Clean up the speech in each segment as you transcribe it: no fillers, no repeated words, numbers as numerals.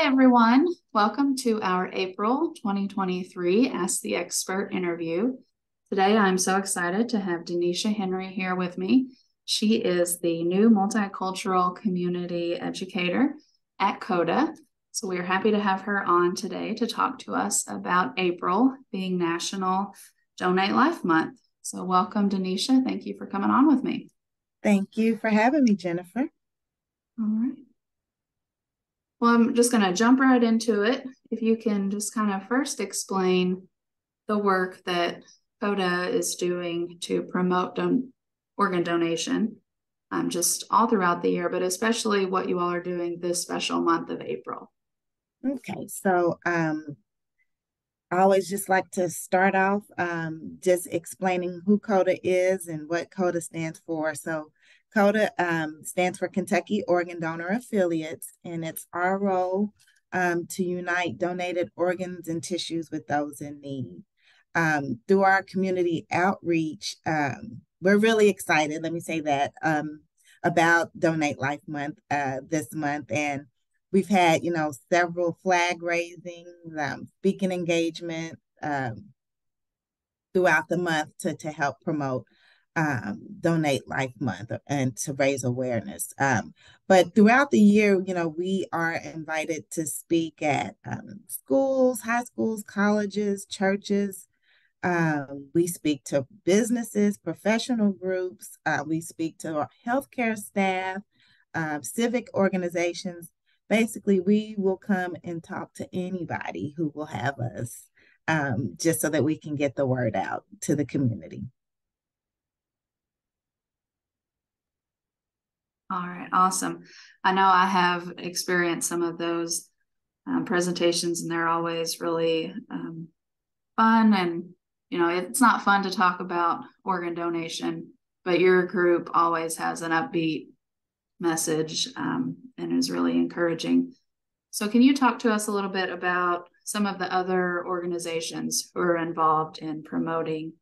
Everyone. Welcome to our April 2023 Ask the Expert interview. Today, I'm so excited to have Denisha Henry here with me. She is the new multicultural community educator at CODA. So we are happy to have her on today to talk to us about April being National Donate Life Month. So welcome, Denisha. Thank you for coming on with me. Thank you for having me, Jennifer. All right. Well, I'm just going to jump right into it. If you can just kind of first explain the work that CODA is doing to promote organ donation, just all throughout the year, but especially what you all are doing this special month of April. Okay, so I always just like to start off just explaining who CODA is and what CODA stands for. So CODA stands for Kentucky Organ Donor Affiliates, and it's our role to unite donated organs and tissues with those in need. Through our community outreach, we're really excited, let me say that, about Donate Life Month this month. And we've had, several flag raisings, speaking engagement throughout the month to help promote Donate Life Month and to raise awareness. But throughout the year, we are invited to speak at schools, high schools, colleges, churches. We speak to businesses, professional groups. We speak to our healthcare staff, civic organizations. Basically, we will come and talk to anybody who will have us, just so that we can get the word out to the community. All right, awesome. I know I have experienced some of those presentations, and they're always really fun. And, it's not fun to talk about organ donation, but your group always has an upbeat message and is really encouraging. So can you talk to us a little bit about some of the other organizations who are involved in promoting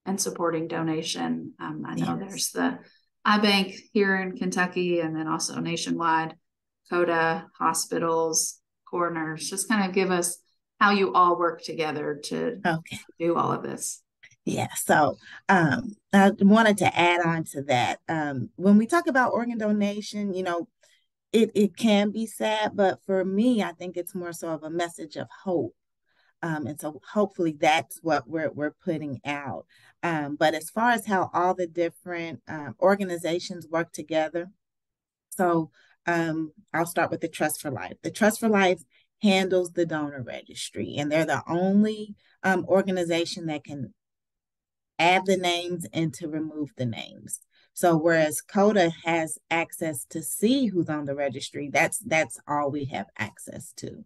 and supporting donation? I know there's the iBank here in Kentucky, and then also nationwide, CODA, hospitals, coroners. Just kind of give us how you all work together to do all of this. Yeah, so I wanted to add on to that. When we talk about organ donation, it can be sad, but for me, I think it's more so of a message of hope. And so hopefully that's what we're putting out. But as far as how all the different organizations work together, so I'll start with the Trust for Life. The Trust for Life handles the donor registry, and they're the only organization that can add the names and to remove the names. So whereas CODA has access to see who's on the registry, that's all we have access to.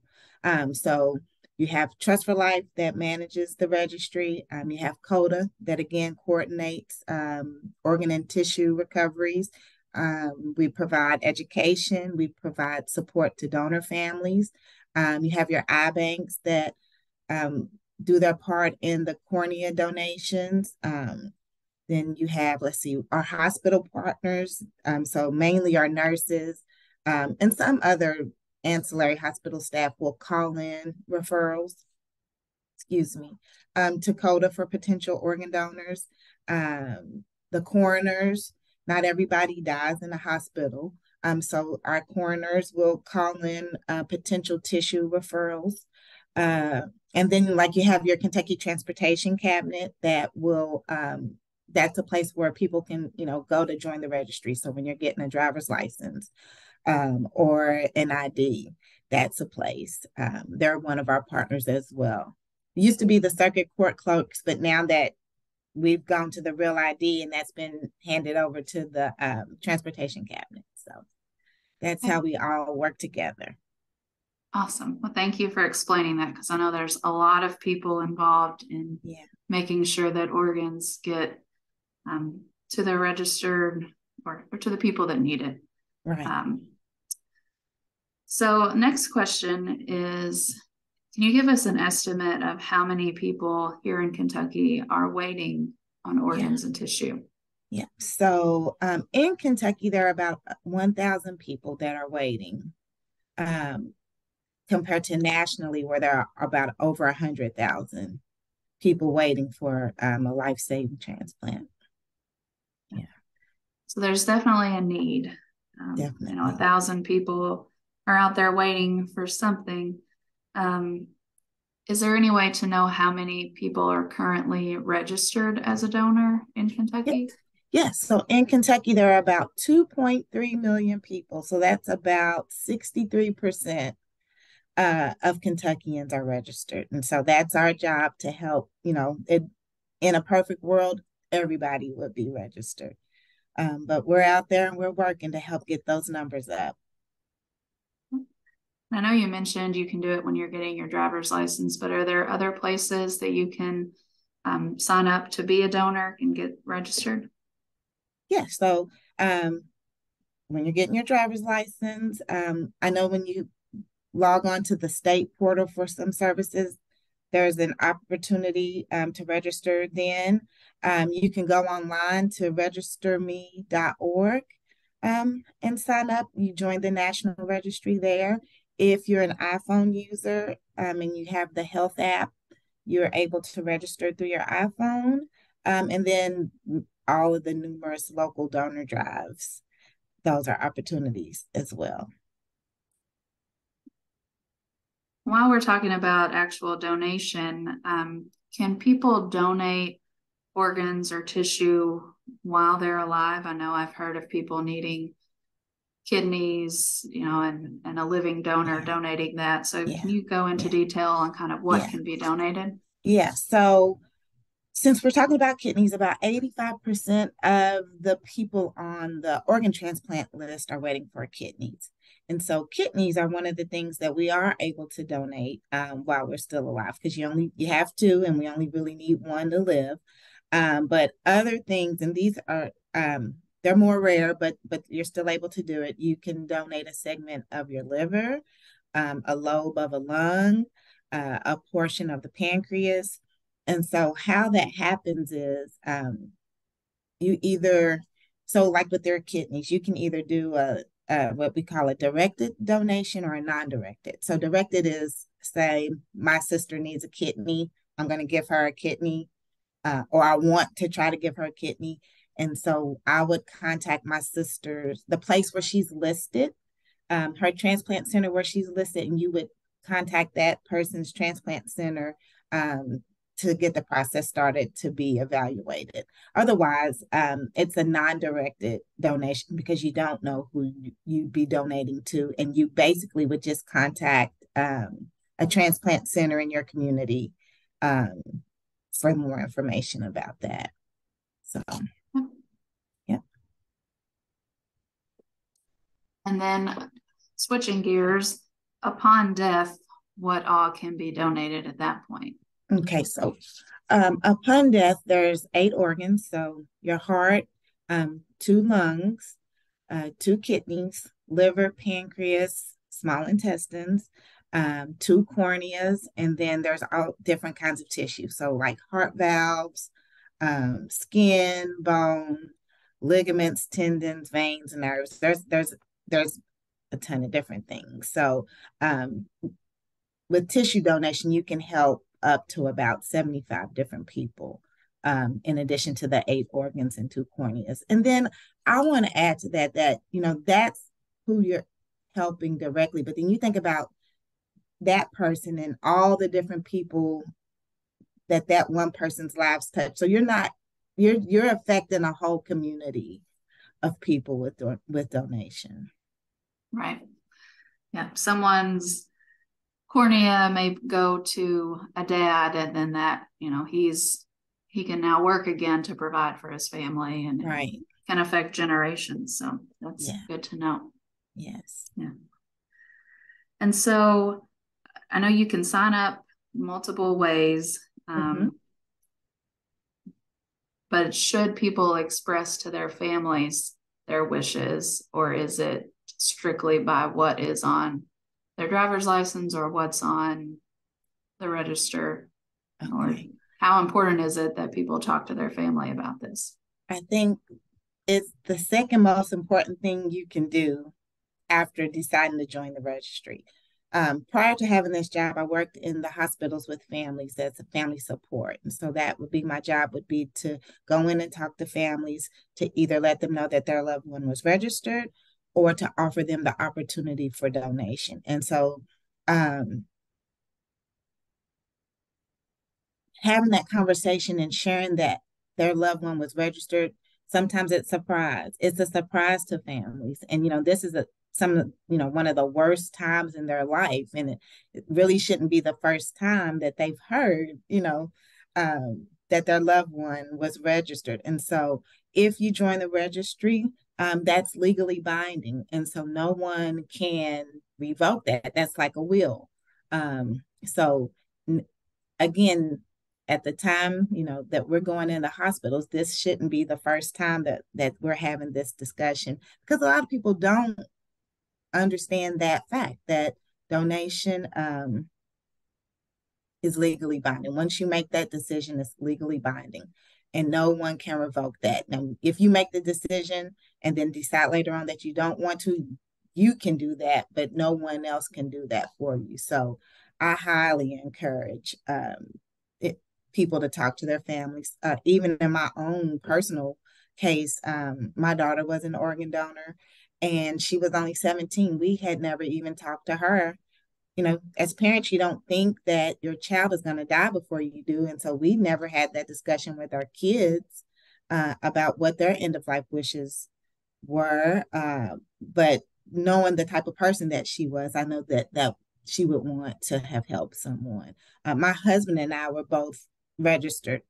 So you have Trust for Life that manages the registry. You have CODA that again coordinates organ and tissue recoveries. We provide education. We provide support to donor families. You have your iBanks that do their part in the cornea donations. Then you have, let's see, our hospital partners. So mainly our nurses and some other ancillary hospital staff will call in referrals, to CODA for potential organ donors. The coroners, not everybody dies in a hospital. So our coroners will call in potential tissue referrals. And then like you have your Kentucky Transportation Cabinet that will that's a place where people can, go to join the registry. So when you're getting a driver's license or an ID, that's a place. They're one of our partners as well. It used to be the circuit court clerks, but now that we've gone to the Real ID and that's been handed over to the Transportation Cabinet. So that's how we all work together. Awesome. Well, thank you for explaining that, because I know there's a lot of people involved in making sure that organs get to the registered or to the people that need it. Right. So next question is, can you give us an estimate of how many people here in Kentucky are waiting on organs and tissue? Yeah. So in Kentucky, there are about 1,000 people that are waiting. compared to nationally, where there are about over 100,000 people waiting for a life-saving transplant. Yeah, So there's definitely a need. definitely. 1,000 people are out there waiting for something. Is there any way to know how many people are currently registered as a donor in Kentucky? Yes. So in Kentucky, there are about 2.3 million people. So that's about 63% of Kentuckians are registered. And so that's our job to help, in a perfect world, everybody would be registered. But we're out there and we're working to help get those numbers up. I know you mentioned you can do it when you're getting your driver's license, but are there other places that you can sign up to be a donor and get registered? Yeah. So when you're getting your driver's license, I know when you log on to the state portal for some services, there's an opportunity to register then. You can go online to registerme.org and sign up. You join the national registry there. If you're an iPhone user and you have the health app, you're able to register through your iPhone. And then all of the numerous local donor drives, those are opportunities as well. While we're talking about actual donation, can people donate organs or tissue while they're alive? I know I've heard of people needing kidneys, and a living donor donating that. So can you go into detail on kind of what can be donated? Yeah. So since we're talking about kidneys, about 85% of the people on the organ transplant list are waiting for kidneys. And so kidneys are one of the things that we are able to donate while we're still alive, because you have two, and we only really need one to live. But other things, and these are they're more rare, but you're still able to do it. You can donate a segment of your liver, a lobe of a lung, a portion of the pancreas. And so how that happens is you either, so like with their kidneys, you can either do what we call a directed donation or a non-directed. So directed is, say, my sister needs a kidney. I'm going to give her a kidney, or I want to try to give her a kidney. And so I would contact my sister's, the place where she's listed, her transplant center where she's listed, and you would contact that person's transplant center to get the process started to be evaluated. Otherwise, it's a non-directed donation because you don't know who you'd be donating to, and you basically would just contact a transplant center in your community for more information about that. So, yeah. And then switching gears, upon death, what all can be donated at that point? Okay, so upon death, there's 8 organs. So your heart, 2 lungs, 2 kidneys, liver, pancreas, small intestines, 2 corneas, and then there's all different kinds of tissue. So like heart valves, skin, bone, ligaments, tendons, veins, nerves. There's a ton of different things. So with tissue donation, you can help up to about 75 different people, in addition to the 8 organs and 2 corneas. And then I want to add to that, that's who you're helping directly. But then you think about that person and all the different people that one person's lives touch. So you're affecting a whole community of people with donation. Right. Yeah. Someone's cornea may go to a dad, and then that, he can now work again to provide for his family, and right. can affect generations. So that's good to know. Yes. Yeah. And so I know you can sign up multiple ways. But should people express to their families their wishes, or is it strictly by what is on their driver's license or what's on the register? Okay. Or how important is it that people talk to their family about this? I think it's the second most important thing you can do after deciding to join the registry. Prior to having this job, I worked in the hospitals with families as a family support. And so that would be my job would be to go in and talk to families to either let them know that their loved one was registered or to offer them the opportunity for donation. And so um, having that conversation and sharing that their loved one was registered, sometimes it's surprise. It's a surprise to families. And, this is one of the worst times in their life. And it really shouldn't be the first time that they've heard, that their loved one was registered. And so if you join the registry, that's legally binding. And so no one can revoke that. That's like a will. So again, at the time, that we're going into hospitals, this shouldn't be the first time that we're having this discussion, because a lot of people don't understand that fact that donation is legally binding. Once you make that decision, it's legally binding, and no one can revoke that. Now, if you make the decision and then decide later on that you don't want to, you can do that, but no one else can do that for you. So I highly encourage people to talk to their families. Even in my own personal case, my daughter was an organ donor and she was only 17. We had never even talked to her. As parents, you don't think that your child is going to die before you do. And so we never had that discussion with our kids about what their end of life wishes were. But knowing the type of person that she was, I know that she would want to have helped someone. My husband and I were both registered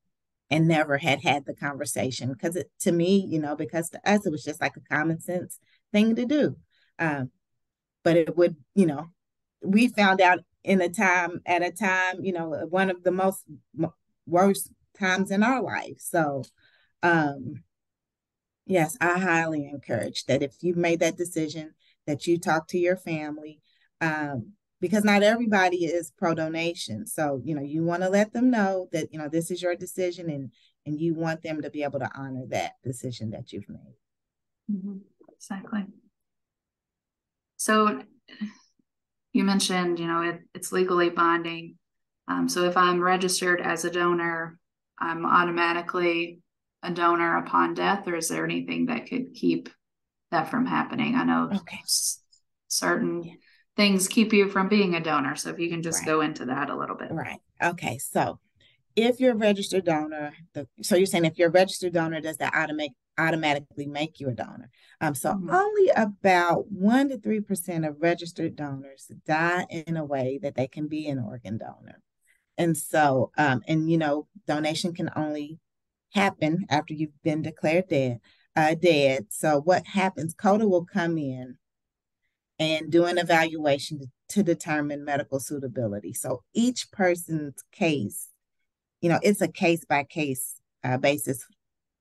and never had the conversation because to me, because to us, it was just like a common sense thing to do. But it would, we found out at a time, one of the worst times in our life. So, yes, I highly encourage that if you've made that decision, that you talk to your family, because not everybody is pro donation. So, you want to let them know that, this is your decision and you want them to be able to honor that decision that you've made. Mm-hmm. Exactly. So you mentioned, it's legally binding. So if I'm registered as a donor, I'm automatically a donor upon death, or is there anything that could keep that from happening? I know certain things keep you from being a donor. So if you can just go into that a little bit. Right. Okay. So if you're a registered donor, so you're saying if you're a registered donor, does that automatically make you a donor? So only about 1 to 3% of registered donors die in a way that they can be an organ donor. And so, donation can only happen after you've been declared dead. So what happens, CODA will come in and do an evaluation to determine medical suitability. So each person's case, it's a case by case basis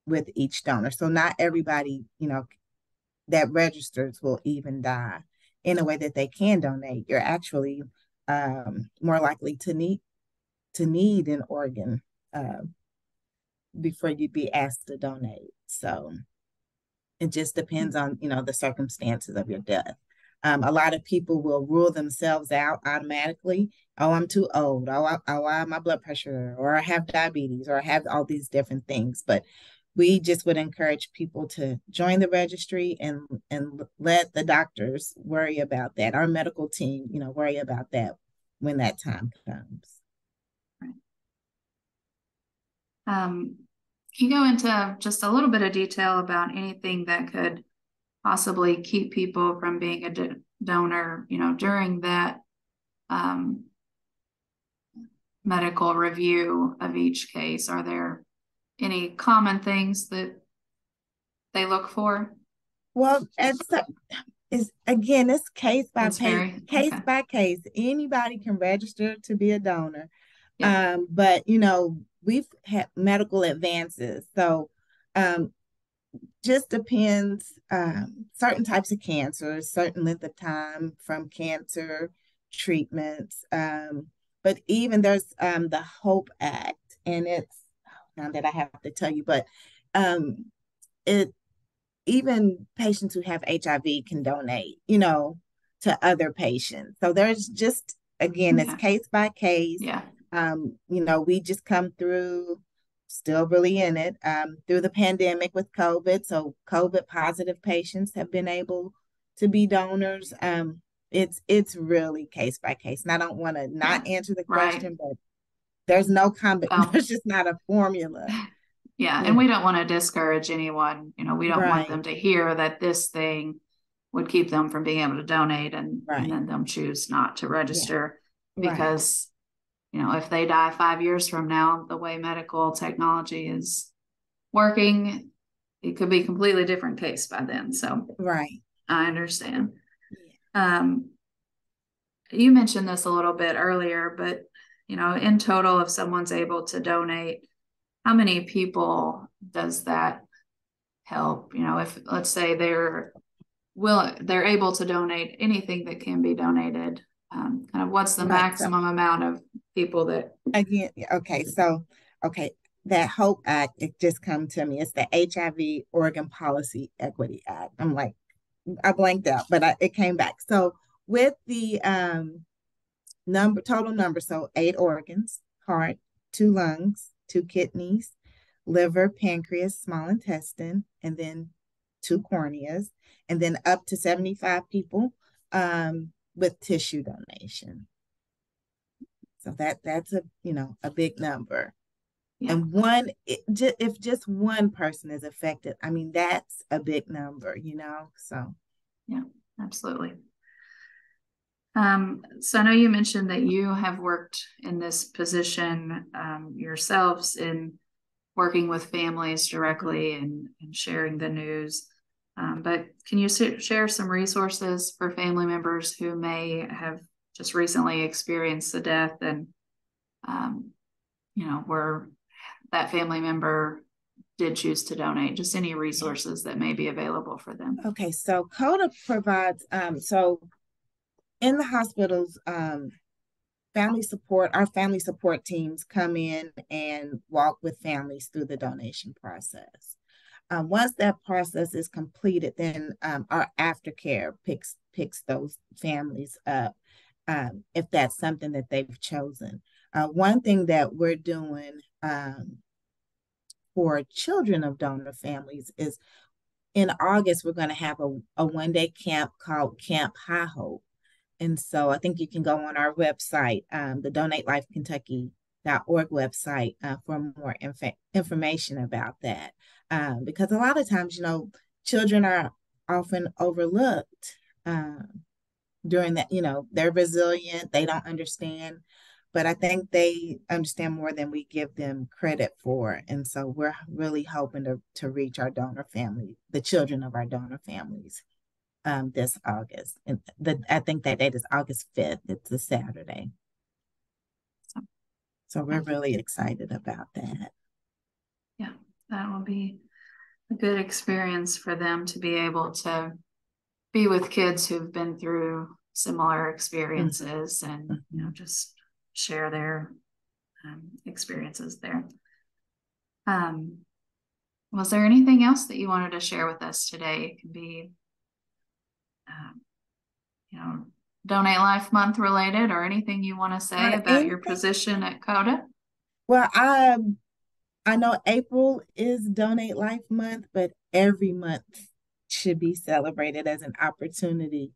with each donor. So not everybody, that registers will even die in a way that they can donate. You're actually more likely to need an organ before you'd be asked to donate. So it just depends on, the circumstances of your death. A lot of people will rule themselves out automatically. Oh, I'm too old. I have my blood pressure, or I have diabetes, or I have all these different things. But we just would encourage people to join the registry and let the doctors worry about that. Our medical team, worry about that when that time comes. Can you go into just a little bit of detail about anything that could possibly keep people from being a donor, during that medical review of each case? Are there any common things that they look for? Well, it's case by case. Anybody can register to be a donor. Yeah. But we've had medical advances. So just depends, certain types of cancers, certain length of time from cancer treatments. But even there's the HOPE Act, and it's now that I have to tell you, but it even patients who have HIV can donate, to other patients. So there's just, again, it's Okay. case by case. Yeah. We just come through, still really in it, through the pandemic with COVID. So COVID positive patients have been able to be donors. It's really case by case. And I don't want to not Yeah. answer the Right. question, but there's no Well, there's just not a formula, yeah. you And know. we don't want to discourage anyone. We don't want Right, them to hear that this thing would keep them from being able to donate and right. then them choose not to Yeah, register right, because, if they die 5 years from now, the way medical technology is working, it could be a completely different case by then. So right. I understand. Yeah. Um, you mentioned this a little bit earlier, but in total, if someone's able to donate, how many people does that help? If let's say they're able to donate anything that can be donated, kind of what's the Right. So maximum amount of people that? again, okay, okay, that HOPE Act, it just come to me. It's the HIV Organ Policy Equity Act. I'm like, I blanked out, but it came back. So with the total number, so 8 organs: heart, 2 lungs, 2 kidneys, liver, pancreas, small intestine, and then 2 corneas, and then up to 75 people with tissue donation. So that's a big number. Yeah, And if just one person is affected, I mean, that's a big number. So yeah, absolutely. So I know you mentioned that you have worked in this position yourselves in working with families directly and sharing the news. But can you share some resources for family members who may have just recently experienced the death and, um, where that family member did choose to donate? Just any yeah. resources that may be available for them. Okay, so CODA provides so in the hospitals, our family support teams come in and walk with families through the donation process. Once that process is completed, then our aftercare picks those families up, if that's something that they've chosen. One thing that we're doing for children of donor families is in August, we're going to have a 1 day camp called Camp High Hope. And so I think you can go on our website, the DonateLifeKentucky.org website, for more information about that. Because a lot of times, children are often overlooked during that. They're resilient, they don't understand, but I think they understand more than we give them credit for. And so we're really hoping to reach our donor family, the children of our donor families, this August. And I think that date is August 5th. It's a Saturday. So, So yeah, we're really excited about that. yeah, that will be a good experience for them to be able to be with kids who've been through similar Mhm, experiences and mhm. just share their experiences there. Um, was there anything else that you wanted to share with us today? It could be, um, you know, Donate Life Month related or anything you want to say about your Anything? position at CODA. Well, I know April is Donate Life Month, but every month should be celebrated as an opportunity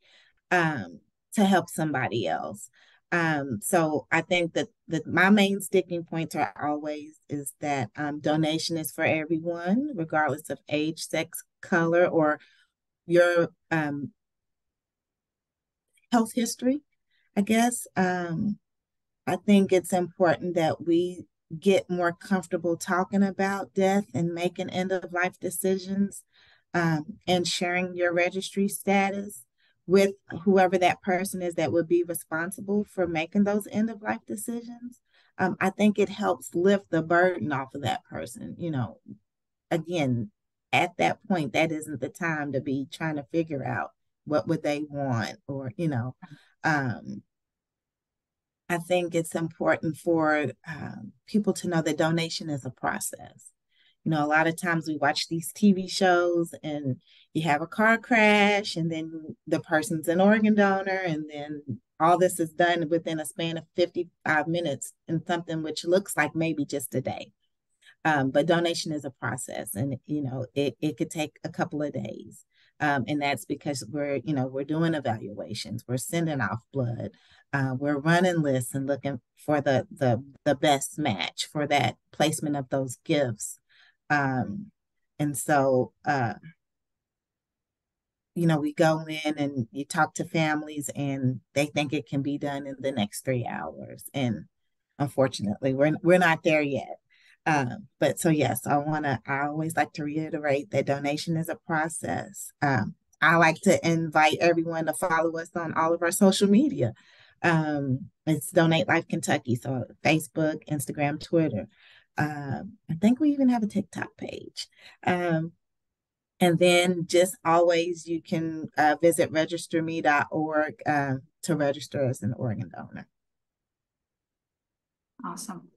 to help somebody else. So I think that my main sticking points are always is that donation is for everyone, regardless of age, sex, color, or your health history, I guess. I think it's important that we get more comfortable talking about death and making end of life decisions, and sharing your registry status with whoever that person is that would be responsible for making those end of life decisions. I think it helps lift the burden off of that person. Again, at that point, that isn't the time to be trying to figure out what would they want, or um, I think it's important for people to know that donation is a process. You know, a lot of times we watch these TV shows and you have a car crash and then the person's an organ donor and then all this is done within a span of 55 minutes in something which looks like maybe just a day. But donation is a process, and you know it could take a couple of days, and that's because we're doing evaluations, we're sending off blood, we're running lists and looking for the best match for that placement of those gifts, and so we go in and you talk to families, and they think it can be done in the next 3 hours, and unfortunately, we're not there yet. But so yes, I always like to reiterate that donation is a process. I like to invite everyone to follow us on all of our social media. It's Donate Life Kentucky. So Facebook, Instagram, Twitter. I think we even have a TikTok page. And then just always you can visit registerme.org to register as an organ donor. Awesome.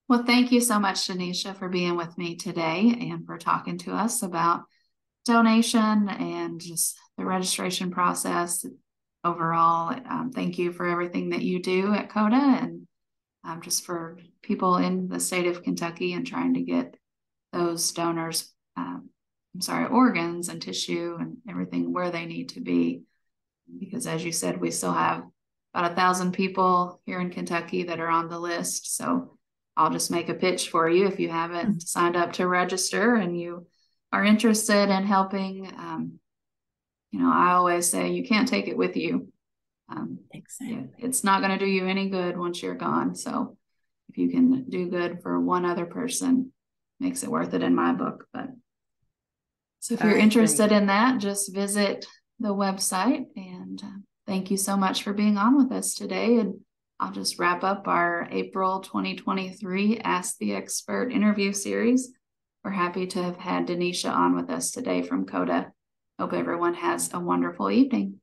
Well, thank you so much, Janisha, for being with me today and for talking to us about donation and just the registration process overall. Thank you for everything that you do at CODA and just for people in the state of Kentucky and trying to get those donors, organs and tissue and everything where they need to be. Because as you said, we still have about 1,000 people here in Kentucky that are on the list. So I'll just make a pitch for you if you haven't signed up to register and you are interested in helping. I always say you can't take it with you. Exactly. It's not going to do you any good once you're gone. So if you can do good for one other person, makes it worth it in my book. But so if you're interested in that, just visit the website. And thank you so much for being on with us today. And I'll just wrap up our April 2023 Ask the Expert interview series. We're happy to have had Denisha on with us today from CODA. Hope everyone has a wonderful evening.